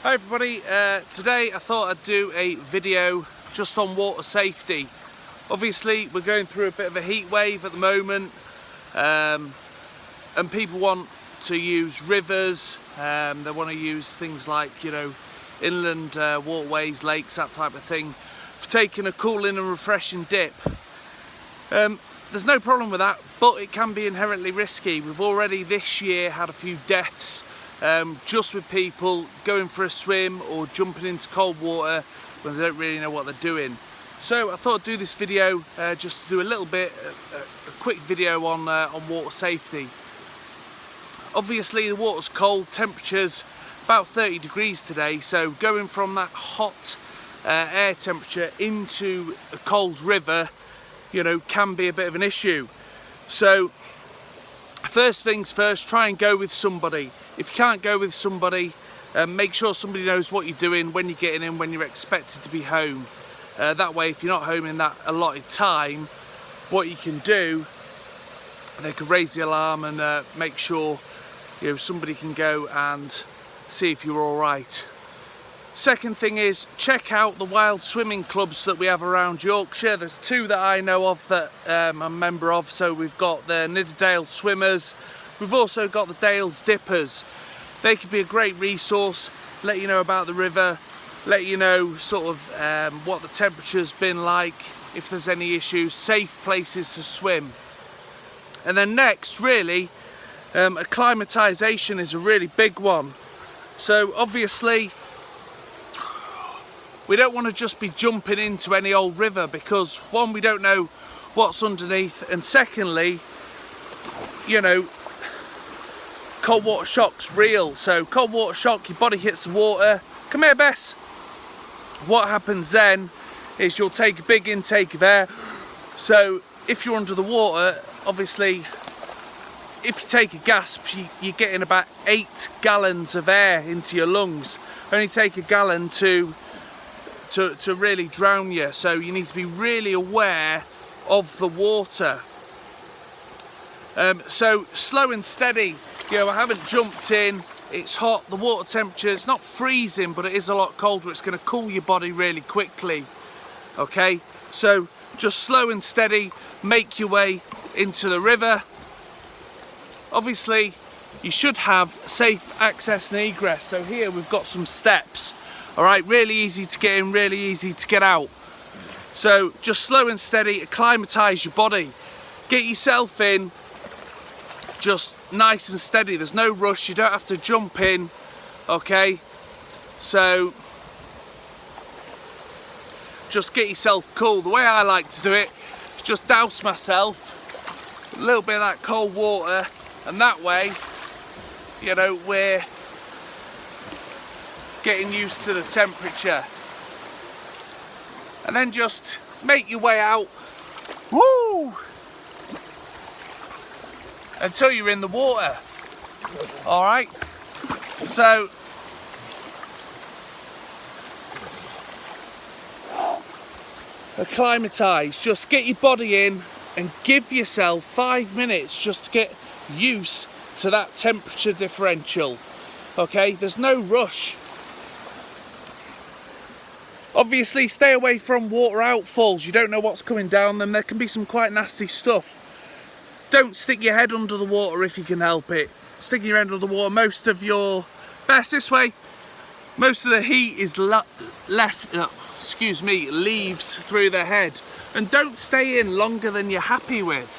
Hi everybody, today I thought I'd do a video just on water safety. Obviously we're going through a bit of a heat wave at the moment, and people want to use rivers, they want to use things like, inland waterways, lakes, that type of thing, for taking a cooling and refreshing dip. There's no problem with that, but it can be inherently risky. We've already this year had a few deaths just with people going for a swim or jumping into cold water when they don't really know what they're doing. So I thought I'd do this video just to do a quick video on water safety. Obviously the water's cold, temperature's about 30 degrees today, so going from that hot air temperature into a cold river, can be a bit of an issue. So first things first, try and go with somebody. If you can't go with somebody, make sure somebody knows what you're doing, when you're getting in, when you're expected to be home. That way, if you're not home in that allotted time, what you can do, they can raise the alarm and make sure somebody can go and see if you're all right. Second thing is, check out the wild swimming clubs that we have around Yorkshire. There's two that I know of that I'm a member of. So we've got the Nidderdale Swimmers, we've also got the Dales Dippers. They could be a great resource, let you know about the river, let you know sort of what the temperature's been like, if there's any issues, safe places to swim. And then next, really, acclimatization is a really big one. So obviously, we don't want to just be jumping into any old river because, one, we don't know what's underneath, and secondly, cold water shock's real. So cold water shock, your body hits the water. Come here, Bess. What happens then is you'll take a big intake of air. So if you're under the water, obviously, if you take a gasp, you're getting about 8 gallons of air into your lungs. Only take a gallon to really drown you, so you need to be really aware of the water. So slow and steady. I haven't jumped in, it's hot, the water temperature is not freezing, but it is a lot colder. It's going to cool your body really quickly. Okay, so just slow and steady, make your way into the river. Obviously you should have safe access and egress, so here we've got some steps. Alright, really easy to get in, really easy to get out. So just slow and steady, acclimatise your body. Get yourself in, just nice and steady. There's no rush, you don't have to jump in. Okay, so just get yourself cool. The way I like to do it is just douse myself a little bit of that cold water, and that way, we're getting used to the temperature. And then just make your way out, woo, until you're in the water. All right, so acclimatise, just get your body in and give yourself 5 minutes just to get used to that temperature differential. Okay, there's no rush. Obviously stay away from water outfalls. You don't know what's coming down them. There can be some quite nasty stuff. Don't stick your head under the water if you can help it. Sticking your head under the water, most of the heat is leaves through the head. And don't stay in longer than you're happy with.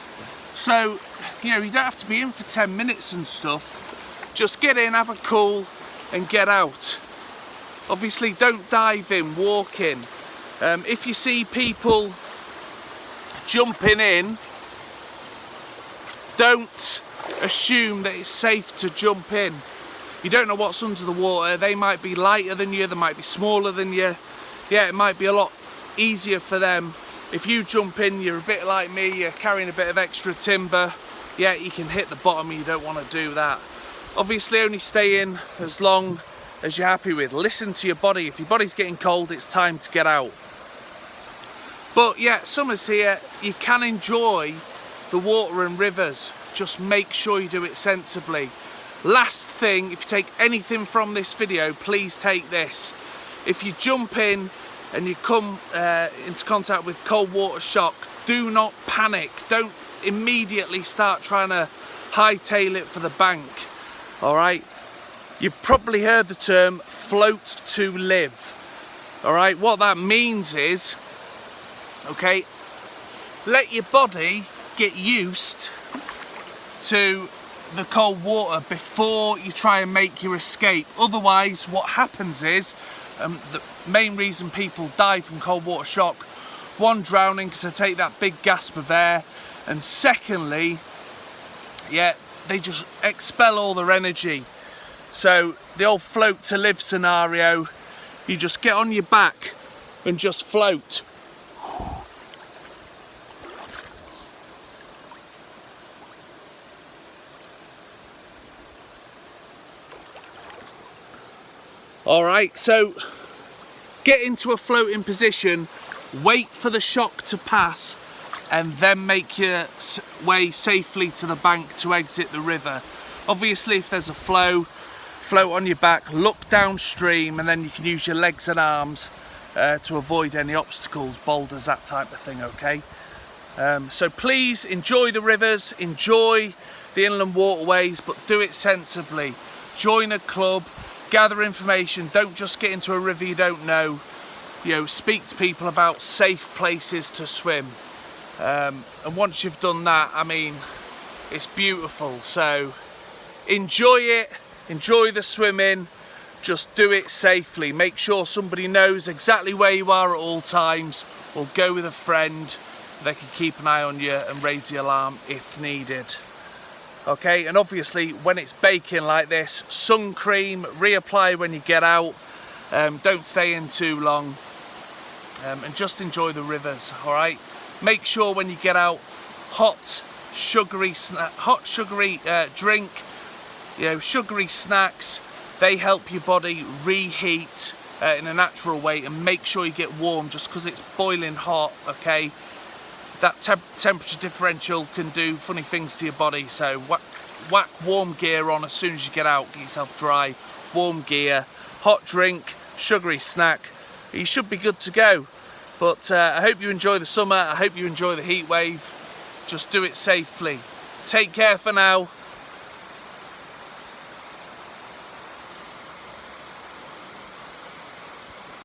So, you don't have to be in for 10 minutes and stuff. Just get in, have a cool, and get out. Obviously don't dive in, walk in. If you see people jumping in, don't assume that it's safe to jump in. You don't know what's under the water. They might be lighter than you, they might be smaller than you. Yeah, it might be a lot easier for them. If you jump in, you're a bit like me, you're carrying a bit of extra timber. Yeah, you can hit the bottom and you don't want to do that. Obviously only stay in as long as you're happy with. Listen to your body. If your body's getting cold, it's time to get out. But yeah, summer's here. You can enjoy the water and rivers. Just make sure you do it sensibly. Last thing, if you take anything from this video, please take this. If you jump in and you come into contact with cold water shock, do not panic. Don't immediately start trying to hightail it for the bank. All right, you've probably heard the term float to live. All right, what that means is, okay, let your body get used to the cold water before you try and make your escape. Otherwise, what happens is, the main reason people die from cold water shock, one, drowning because they take that big gasp of air, and secondly, yeah, they just expel all their energy. So the old float to live scenario, you just get on your back and just float. All right, so get into a floating position, wait for the shock to pass, and then make your way safely to the bank to exit the river. Obviously, if there's a flow, float on your back, look downstream, and then you can use your legs and arms to avoid any obstacles, boulders, that type of thing, okay? So please enjoy the rivers, enjoy the inland waterways, but do it sensibly. Join a club, gather information, don't just get into a river you don't know. You know, speak to people about safe places to swim. And once you've done that, I mean, it's beautiful. So enjoy it, enjoy the swimming, just do it safely. Make sure somebody knows exactly where you are at all times, or go with a friend. They can keep an eye on you and raise the alarm if needed. Okay, and obviously when it's baking like this, sun cream, reapply when you get out. Don't stay in too long, and just enjoy the rivers. All right, make sure when you get out, hot sugary drink, you know, sugary snacks. They help your body reheat in a natural way, and make sure you get warm. Just because it's boiling hot, okay, that temperature differential can do funny things to your body. So whack warm gear on as soon as you get out, get yourself dry, warm gear, hot drink, sugary snack, you should be good to go. But I hope you enjoy the summer, I hope you enjoy the heat wave. Just do it safely. Take care for now.